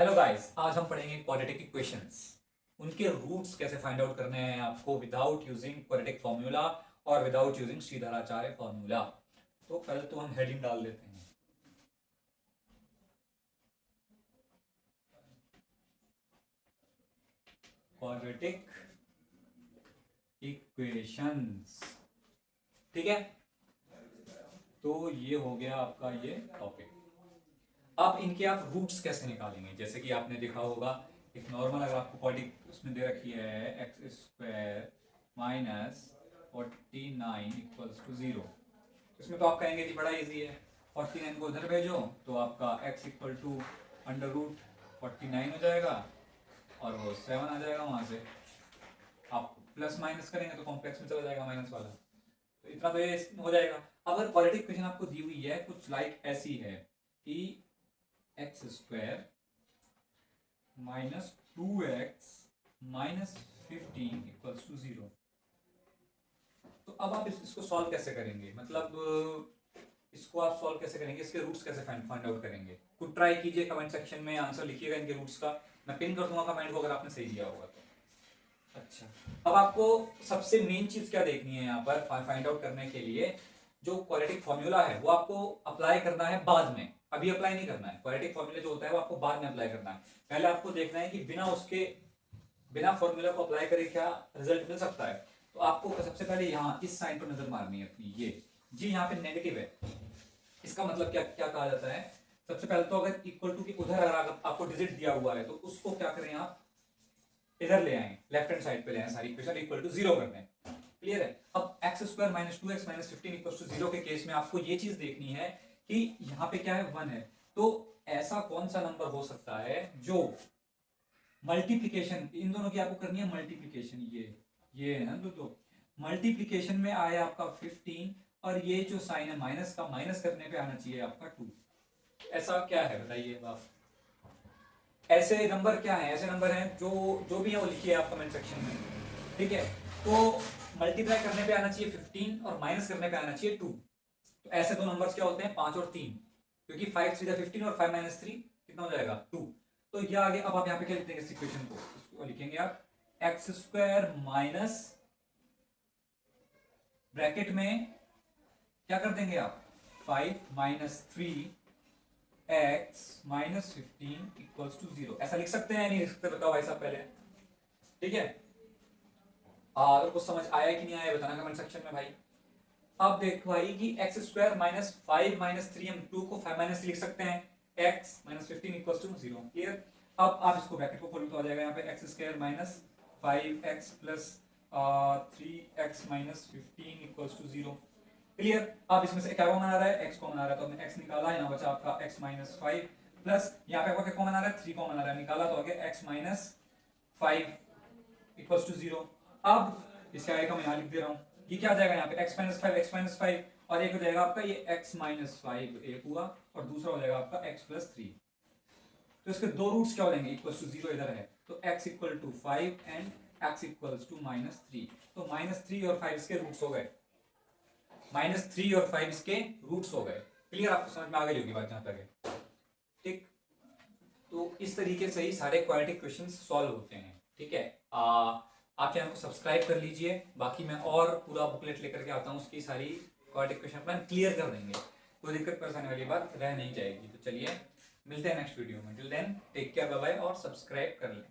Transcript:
Hello guys, आज हम पढ़ेंगे क्वाड्रेटिक इक्वेशंस। उनके रूट्स कैसे फाइंड आउट करने हैं आपको विदाउट यूजिंग क्वाड्रेटिक फॉर्मूला और विदाउट यूजिंग श्रीधराचार्य फॉर्मूला। तो पहले तो हम हेडिंग डाल देते हैं, क्वाड्रेटिक इक्वेशंस। ठीक है, तो ये हो गया आपका ये टॉपिक। अब इनके आप रूट्स कैसे निकालेंगे, जैसे कि आपने देखा होगा एक नॉर्मल, अगर आपको क्वाड्रेटिक उसमें दे रखी है x square minus 49 equals to 0, इसमें तो आप कहेंगे जी बड़ा इजी है, 49 को उधर भेजो तो आपका x equal to under root 49 हो जाएगा और वो 7 आ जाएगा। वहां से आप प्लस माइनस करेंगे तो कॉम्प्लेक्स में चला जाएगा माइनस वाला, तो इतना तो ये हो जाएगा। अगर क्वाड्रेटिक इक्वेशन आपको दी हुई है कुछ लाइक ऐसी है कि x square minus 2x minus 15 equals to 0, तो अब आप इसको सॉल्व कैसे करेंगे, मतलब इसको आप सॉल्व कैसे करेंगे, इसके रूट्स कैसे फाइंड आउट करेंगे। कुछ ट्राई कीजिए, कमेंट सेक्शन में आंसर लिखिएगा इनके रूट्स का, मैं पिन कर दूंगा कमेंट को अगर आपने सही दिया होगा तो। अच्छा, अब आपको सबसे मेन चीज क्या देखनी है यहाँ पर फाइंड आउट करने के लिए, जो क्वाड्रेटिक फॉर्मूला है वो आपको अप्लाई करना है बाद में, अभी अप्लाई नहीं करना है। क्वाड्रेटिक फॉर्मूला जो होता है वो आपको बाद में अप्लाई करना है। पहले आपको देखना है कि बिना फॉर्मूला को अप्लाई करे क्या रिजल्ट मिल सकता है। तो आपको सबसे पहले यहाँ इस साइन पर नजर मारनी है अपनी, ये जी यहाँ पे नेगेटिव है, इसका मतलब क्या क्या कहा जाता है। सबसे पहले तो अगर इक्वल टू के उधर अगर आपको डिजिट दिया हुआ है तो उसको क्या करें आप इधर ले आए, लेफ्ट हैंड साइड पे ले आए, सारी इक्वेशन इक्वल टू 0 करते हैं। क्लियर है। अब x square minus 2x minus 15 equal to 0 के केस में आपको ये चीज देखनी है कि यहाँ पे क्या है 1 है, तो ऐसा कौन सा नंबर हो सकता है जो मल्टीप्लीकेशन इन दोनों की आपको करनी है, मल्टीप्लीकेशन ये है ना, तो मल्टीप्लीकेशन में आया आपका 15 और ये जो साइन है माइनस का, माइनस करने पे आना चाहिए आपका 2। ऐसा क्या है बताइए आप, ऐसे नंबर क्या है, ऐसे नंबर हैं जो जो भी है वो लिखिए आप कमेंट सेक्शन में। ठीक है, तो मल्टीप्लाई करने पे आना चाहिए 15 और माइनस करने पे आना चाहिए 2। तो ऐसे दो नंबर्स क्या होते हैं 5 और 3, क्योंकि 5 3 15 और 5 माइनस 3 कितना हो जाएगा 2। तो ये आगे अब आप यहाँ पे क्या लिखते हैं इस इक्वेशन को, इसको लिखेंगे आप एक्स स्क्वायर माइनस ब्रैकेट में क्या कर देंगे आप 5 minus 3 x minus 15 equals to 0। ऐसा लिख सकते हैं नहीं लिख सकते, बताओ भाई साहब पहले। ठीक है, अगर कुछ समझ आया कि नहीं आया बताना कमेंट सेक्शन में भाई। अब देखो भाई कि एक्स स्क्वायर माइनस 5 माइनस 3, हम 2 को 5 माइनस 3 लिख सकते हैं, x minus 15 equals to 0। Clear. अब आप इसको ब्रैकेट को खोलो तो आ जाएगा यहाँ पे x square minus 5x plus 3x minus 15 equals to 0। Clear. अब इसमें से क्या कॉमन आ रहा है, x कॉमन आ रहा है, तो हमने x निकाला, यहाँ बचा आपका x माइनस 5 प्लस यहाँ पे आपका क्या कॉमन आ रहा है 3 कॉमन आ रहा है, निकाला तो आ गया x माइनस 5 इक्वल्स टू 0। अब इसके आगे का मैं यहाँ लिख दे रहा हूँ, ये क्या आ जाएगा यहाँ पे x माइनस 5 और एक हो जाएगा आपका ये x माइनस 5 एक हुआ और दूसरा हो जाएगा आपका x प्लस 3। तो इसके दो रूट्स क्या हो जाएंगे इक्वल्स टू 0 इधर है, तो x equal to 5 and x equals to minus 3। तो माइनस 3 और 5 इसके रूट्स हो गए, माइनस 3 और 5 इसके रूट्स हो गए। क्लियर, आपको समझ में आ गई होगी बात यहाँ तक। ठीक, तो इस तरीके से ही सारे क्वाड्रेटिक क्वेश्चंस सॉल्व होते हैं। ठीक है, आप चैनल को सब्सक्राइब कर लीजिए, बाकी मैं और पूरा बुकलेट लेकर के आता हूँ, उसकी सारी क्वाड्रेटिक क्वेश्चन अपन क्लियर कर देंगे, कोई दिक्कत परेशानी वाली बात रह नहीं जाएगी। तो चलिए मिलते हैं नेक्स्ट वीडियो में, till then take care, bye bye और सब्सक्राइब कर लें।